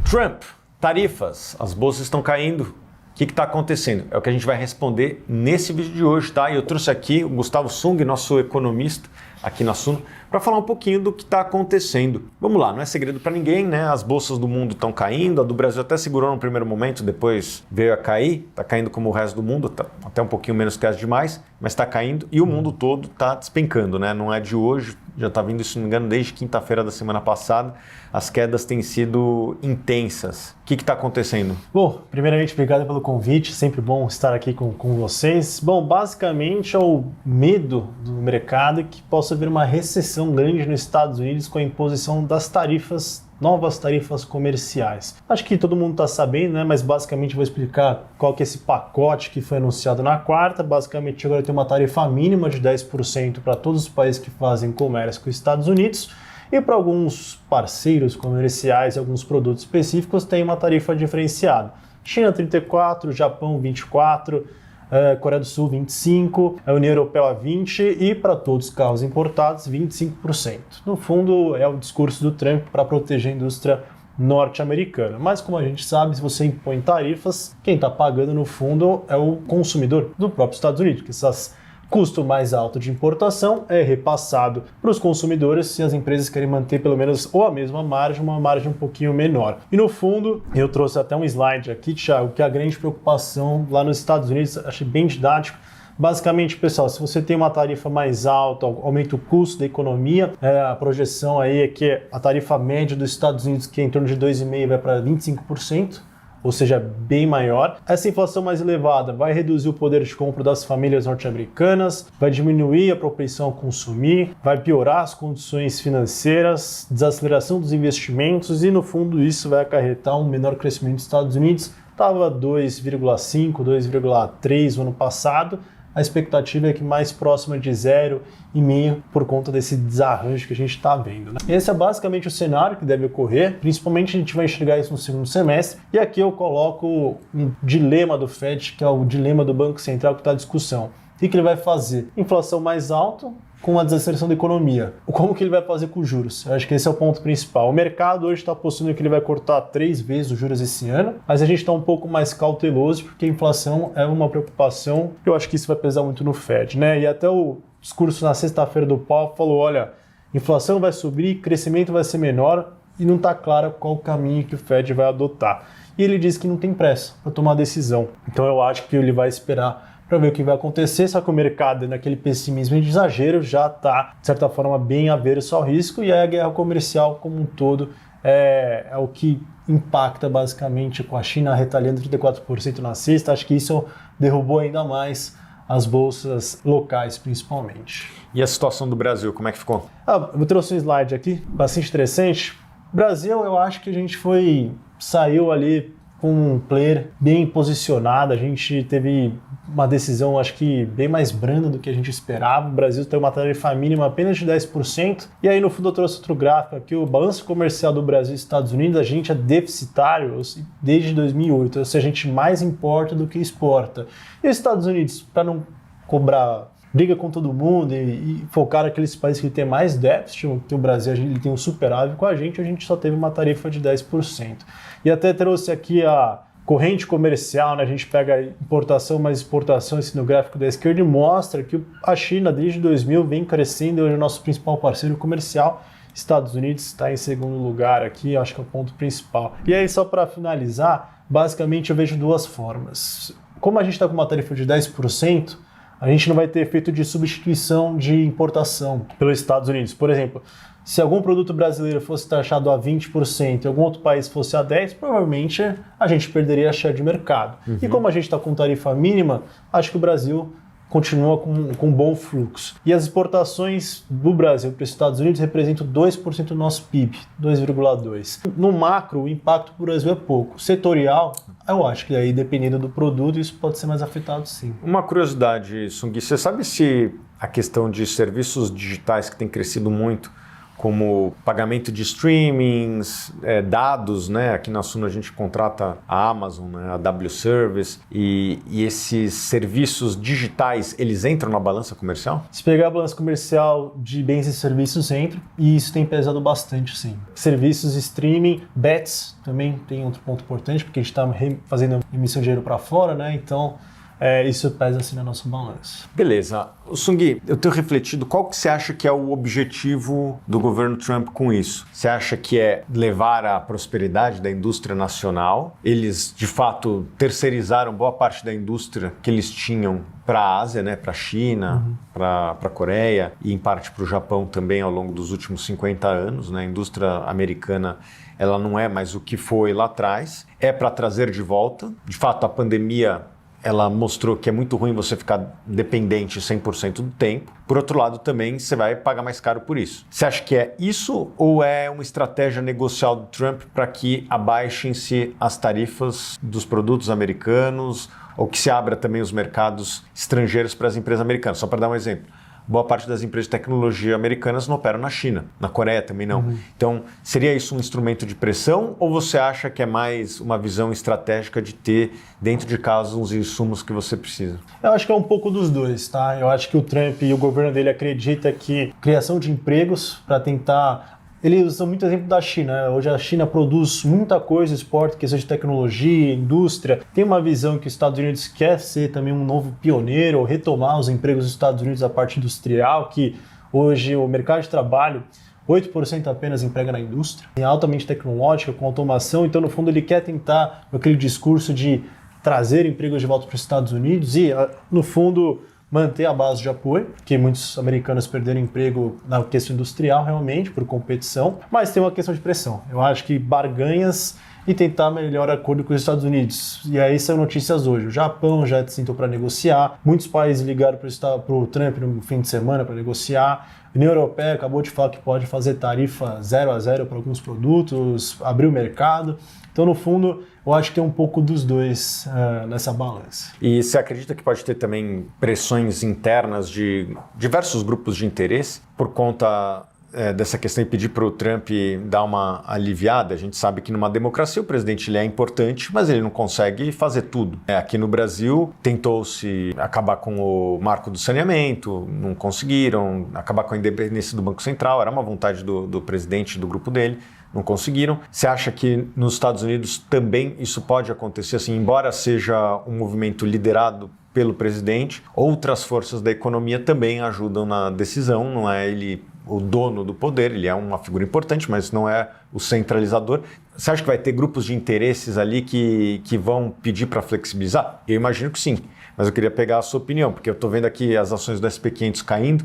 Trump, tarifas, as bolsas estão caindo. O que está acontecendo? É o que a gente vai responder nesse vídeo de hoje, tá? E eu trouxe aqui o Gustavo Sung, nosso economista aqui na Suno, para falar um pouquinho do que está acontecendo. Vamos lá, não é segredo para ninguém, né? As bolsas do mundo estão caindo, a do Brasil até segurou no primeiro momento, depois veio a cair, está caindo como o resto do mundo, tá até um pouquinho menos que as demais, mas está caindo e o mundo todo está despencando, né? Não é de hoje, já está vindo, se não me engano, desde quinta-feira da semana passada, as quedas têm sido intensas. O que está acontecendo? Bom, primeiramente, obrigado pelo convite, sempre bom estar aqui com vocês. Bom, basicamente é o medo do mercado que possa haver uma recessão grande nos Estados Unidos com a imposição das tarifas, novas tarifas comerciais. Acho que todo mundo está sabendo, né? Mas basicamente vou explicar qual que é esse pacote que foi anunciado na quarta. Basicamente agora tem uma tarifa mínima de 10% para todos os países que fazem comércio com os Estados Unidos. E para alguns parceiros comerciais e alguns produtos específicos tem uma tarifa diferenciada. China 34%, Japão 24%, Coreia do Sul 25%, a União Europeia 20% e para todos os carros importados 25%. No fundo é o discurso do Trump para proteger a indústria norte-americana. Mas como a gente sabe, se você impõe tarifas, quem está pagando no fundo é o consumidor do próprio Estados Unidos, que essas custo mais alto de importação é repassado para os consumidores se as empresas querem manter pelo menos ou a mesma margem, uma margem um pouquinho menor. E no fundo, eu trouxe até um slide aqui, Thiago, que é a grande preocupação lá nos Estados Unidos, achei bem didático. Basicamente, pessoal, se você tem uma tarifa mais alta, aumenta o custo da economia, a projeção aí é que a tarifa média dos Estados Unidos, que é em torno de 2,5%, vai para 25%. Ou seja, bem maior. Essa inflação mais elevada vai reduzir o poder de compra das famílias norte-americanas, vai diminuir a propensão a consumir, vai piorar as condições financeiras, desaceleração dos investimentos e, no fundo, isso vai acarretar um menor crescimento dos Estados Unidos. Estava 2,5%, 2,3% no ano passado. A expectativa é que mais próxima de 0,5% por conta desse desarranjo que a gente está vendo, né? Esse é basicamente o cenário que deve ocorrer, principalmente a gente vai enxergar isso no segundo semestre. E aqui eu coloco um dilema do FED, que é o dilema do Banco Central que está em discussão. O que ele vai fazer? Inflação mais alta com a desaceleração da economia. Como que ele vai fazer com os juros? Eu acho que esse é o ponto principal. O mercado hoje está apostando que ele vai cortar 3 vezes os juros esse ano, mas a gente está um pouco mais cauteloso porque a inflação é uma preocupação. Eu acho que isso vai pesar muito no FED, né? E até o discurso na sexta-feira do Powell falou, olha, inflação vai subir, crescimento vai ser menor e não está claro qual o caminho que o FED vai adotar. E ele disse que não tem pressa para tomar decisão. Então eu acho que ele vai esperar para ver o que vai acontecer, só que o mercado, naquele pessimismo de exagero, já está, de certa forma, bem averso ao risco, e aí a guerra comercial como um todo é o que impacta basicamente com a China retalhando 34% na sexta. Acho que isso derrubou ainda mais as bolsas locais, principalmente. E a situação do Brasil, como é que ficou? Eu trouxe um slide aqui, bastante interessante. Brasil, eu acho que a gente saiu ali com um player bem posicionado, a gente teve uma decisão, acho que bem mais branda do que a gente esperava. O Brasil tem uma tarifa mínima apenas de 10%, e aí no fundo eu trouxe outro gráfico aqui, o balanço comercial do Brasil e Estados Unidos, a gente é deficitário desde 2008, ou seja, a gente mais importa do que exporta. E os Estados Unidos, para não cobrar briga com todo mundo e focar naqueles países que tem mais déficit, que o Brasil ele tem um superávit com a gente só teve uma tarifa de 10%. E até trouxe aqui a corrente comercial, né? A gente pega importação mais exportação, esse no gráfico da esquerda, e mostra que a China desde 2000 vem crescendo, hoje é o nosso principal parceiro comercial. Estados Unidos está em segundo lugar aqui, acho que é o ponto principal. E aí, só para finalizar, basicamente eu vejo duas formas. Como a gente está com uma tarifa de 10%, a gente não vai ter efeito de substituição de importação pelos Estados Unidos. Por exemplo, se algum produto brasileiro fosse taxado a 20% e algum outro país fosse a 10%, provavelmente a gente perderia a share de mercado. E como a gente está com tarifa mínima, acho que o Brasil continua com um bom fluxo. E as exportações do Brasil para os Estados Unidos representam 2% do nosso PIB, 2,2%. No macro, o impacto para o Brasil é pouco. Setorial, eu acho que aí, dependendo do produto, isso pode ser mais afetado sim. Uma curiosidade, Sung, você sabe se a questão de serviços digitais que tem crescido muito, como pagamento de streamings, dados, né? Aqui na Suno a gente contrata a Amazon, né? A W Service, e esses serviços digitais, eles entram na balança comercial? Se pegar a balança comercial de bens e serviços, entra, e isso tem pesado bastante, sim. Serviços streaming, bets também tem outro ponto importante, porque a gente está fazendo emissão de dinheiro para fora, né? Então, isso pesa assim na nossa balança. Beleza. Sung, eu tenho refletido, qual que você acha que é o objetivo do governo Trump com isso? Você acha que é levar a prosperidade da indústria nacional? Eles, de fato, terceirizaram boa parte da indústria que eles tinham para a Ásia, né? Para a China, para a Coreia e, em parte, para o Japão também ao longo dos últimos 50 anos. Né? A indústria americana, ela não é mais o que foi lá atrás. É para trazer de volta. De fato, a pandemia, ela mostrou que é muito ruim você ficar dependente 100% do tempo. Por outro lado, também você vai pagar mais caro por isso. Você acha que é isso ou é uma estratégia negocial do Trump para que abaixem-se as tarifas dos produtos americanos ou que se abra também os mercados estrangeiros para as empresas americanas? Só para dar um exemplo. Boa parte das empresas de tecnologia americanas não operam na China, na Coreia também não. Então, seria isso um instrumento de pressão ou você acha que é mais uma visão estratégica de ter dentro de casa uns insumos que você precisa? Eu acho que é um pouco dos dois, tá? Eu acho que o Trump e o governo dele acreditam que criação de empregos para tentar... Eles usam muito exemplo da China. Hoje a China produz muita coisa, exporta, questão de tecnologia, indústria. Tem uma visão que os Estados Unidos quer ser também um novo pioneiro, ou retomar os empregos dos Estados Unidos a parte industrial, que hoje o mercado de trabalho, 8% apenas emprega na indústria, é altamente tecnológica, com automação. Então, no fundo, ele quer tentar aquele discurso de trazer empregos de volta para os Estados Unidos e, no fundo, manter a base de apoio, que muitos americanos perderam emprego na questão industrial realmente, por competição, mas tem uma questão de pressão. Eu acho que barganhas e tentar melhor acordo com os Estados Unidos. E aí são notícias hoje. O Japão já sentou para negociar, muitos países ligaram para o Trump no fim de semana para negociar. A União Europeia acabou de falar que pode fazer tarifa 0 para alguns produtos, abrir o mercado. Então, no fundo, eu acho que tem um pouco dos dois nessa balança. E você acredita que pode ter também pressões internas de diversos grupos de interesse por conta dessa questão de pedir para o Trump dar uma aliviada? A gente sabe que numa democracia o presidente ele é importante, mas ele não consegue fazer tudo. Aqui no Brasil tentou-se acabar com o marco do saneamento, não conseguiram, acabar com a independência do Banco Central, era uma vontade do presidente, do grupo dele. Não conseguiram. Você acha que nos Estados Unidos também isso pode acontecer? Assim, embora seja um movimento liderado pelo presidente, outras forças da economia também ajudam na decisão. Não é ele o dono do poder, ele é uma figura importante, mas não é o centralizador. Você acha que vai ter grupos de interesses ali que vão pedir para flexibilizar? Eu imagino que sim, mas eu queria pegar a sua opinião, porque eu estou vendo aqui as ações do SP500 caindo,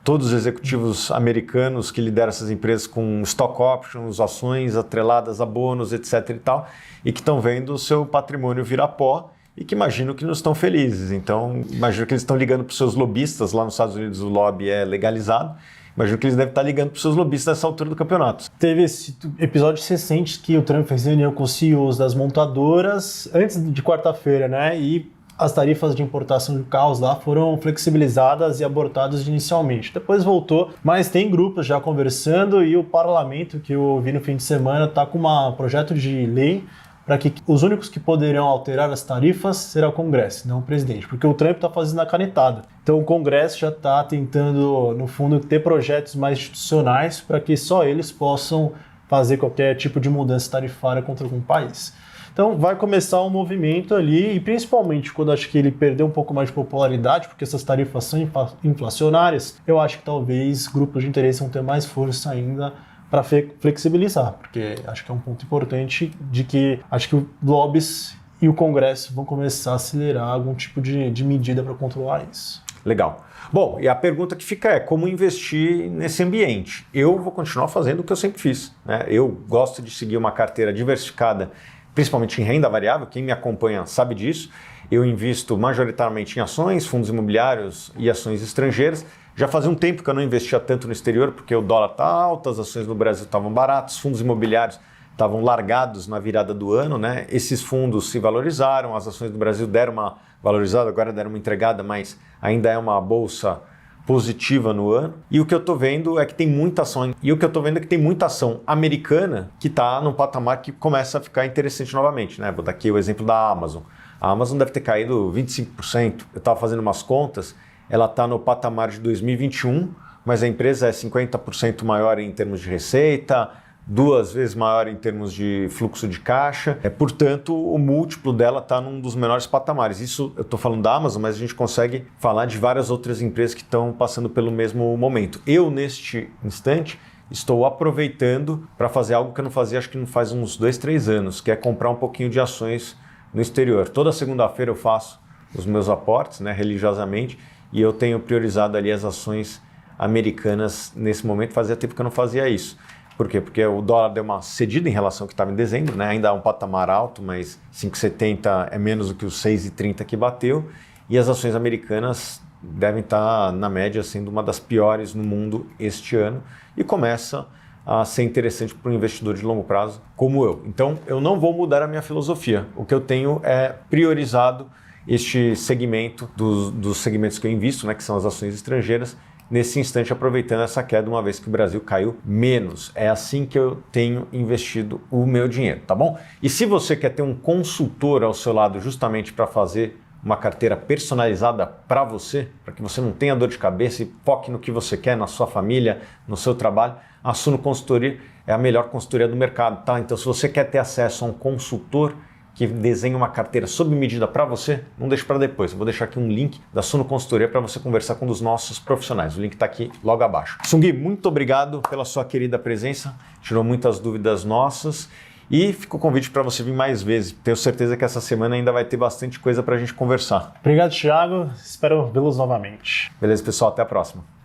todos os executivos americanos que lideram essas empresas com stock options, ações atreladas a bônus, etc. e tal, e que estão vendo o seu patrimônio virar pó e que imagino que não estão felizes. Então, imagino que eles estão ligando para os seus lobistas. Lá nos Estados Unidos o lobby é legalizado. Imagino que eles devem estar ligando para os seus lobistas nessa altura do campeonato. Teve esse episódio recente que o Trump fez reunião com os CEOs das montadoras antes de quarta-feira, né? E as tarifas de importação de carros lá foram flexibilizadas e abortadas inicialmente. Depois voltou, mas tem grupos já conversando e o parlamento, que eu vi no fim de semana, está com um projeto de lei para que os únicos que poderão alterar as tarifas será o Congresso, não o presidente, porque o Trump está fazendo a canetada. Então o Congresso já está tentando, no fundo, ter projetos mais institucionais para que só eles possam fazer qualquer tipo de mudança tarifária contra algum país. Então vai começar um movimento ali, e principalmente quando acho que ele perdeu um pouco mais de popularidade, porque essas tarifas são inflacionárias, eu acho que talvez grupos de interesse vão ter mais força ainda para flexibilizar, porque acho que é um ponto importante de que acho que o lobbies e o Congresso vão começar a acelerar algum tipo de medida para controlar isso. Legal. Bom, e a pergunta que fica é como investir nesse ambiente? Eu vou continuar fazendo o que eu sempre fiz, né? Eu gosto de seguir uma carteira diversificada, principalmente em renda variável. Quem me acompanha sabe disso. Eu invisto majoritariamente em ações, fundos imobiliários e ações estrangeiras. Já fazia um tempo que eu não investia tanto no exterior, porque o dólar está alto, as ações no Brasil estavam baratas, fundos imobiliários estavam largados na virada do ano, né? Esses fundos se valorizaram, as ações do Brasil deram uma valorizada, agora deram uma entregada, mas ainda é uma bolsa positiva no ano. E o que eu estou vendo é que tem muita ação. E o que eu estou vendo é que tem muita ação americana que está num patamar que começa a ficar interessante novamente, né? Vou dar aqui o exemplo da Amazon. A Amazon deve ter caído 25%. Eu estava fazendo umas contas, ela está no patamar de 2021, mas a empresa é 50% maior em termos de receita, 2 vezes maior em termos de fluxo de caixa. Portanto, o múltiplo dela está num dos menores patamares. Isso eu estou falando da Amazon, mas a gente consegue falar de várias outras empresas que estão passando pelo mesmo momento. Eu, neste instante, estou aproveitando para fazer algo que eu não fazia, acho que não faz uns 2, 3 anos, que é comprar um pouquinho de ações no exterior. Toda segunda-feira eu faço os meus aportes, né, religiosamente, e eu tenho priorizado ali as ações americanas nesse momento. Fazia tempo que eu não fazia isso. Por quê? Porque o dólar deu uma cedida em relação ao que estava em dezembro, né? Ainda é um patamar alto, mas 5,70 é menos do que os 6,30 que bateu, e as ações americanas devem estar, na média, sendo uma das piores no mundo este ano, e começa a ser interessante para um investidor de longo prazo como eu. Então, eu não vou mudar a minha filosofia. O que eu tenho é priorizado este segmento dos segmentos que eu invisto, né, que são as ações estrangeiras, nesse instante aproveitando essa queda, uma vez que o Brasil caiu menos. É assim que eu tenho investido o meu dinheiro, tá bom? E se você quer ter um consultor ao seu lado justamente para fazer uma carteira personalizada para você, para que você não tenha dor de cabeça e foque no que você quer, na sua família, no seu trabalho, a Suno Consultoria é a melhor consultoria do mercado, tá? Então, se você quer ter acesso a um consultor que desenha uma carteira sob medida para você, não deixe para depois. Eu vou deixar aqui um link da Suno Consultoria para você conversar com um dos nossos profissionais. O link está aqui logo abaixo. Sungui, muito obrigado pela sua querida presença, tirou muitas dúvidas nossas e fica o convite para você vir mais vezes. Tenho certeza que essa semana ainda vai ter bastante coisa para a gente conversar. Obrigado, Thiago. Espero vê-los novamente. Beleza, pessoal? Até a próxima.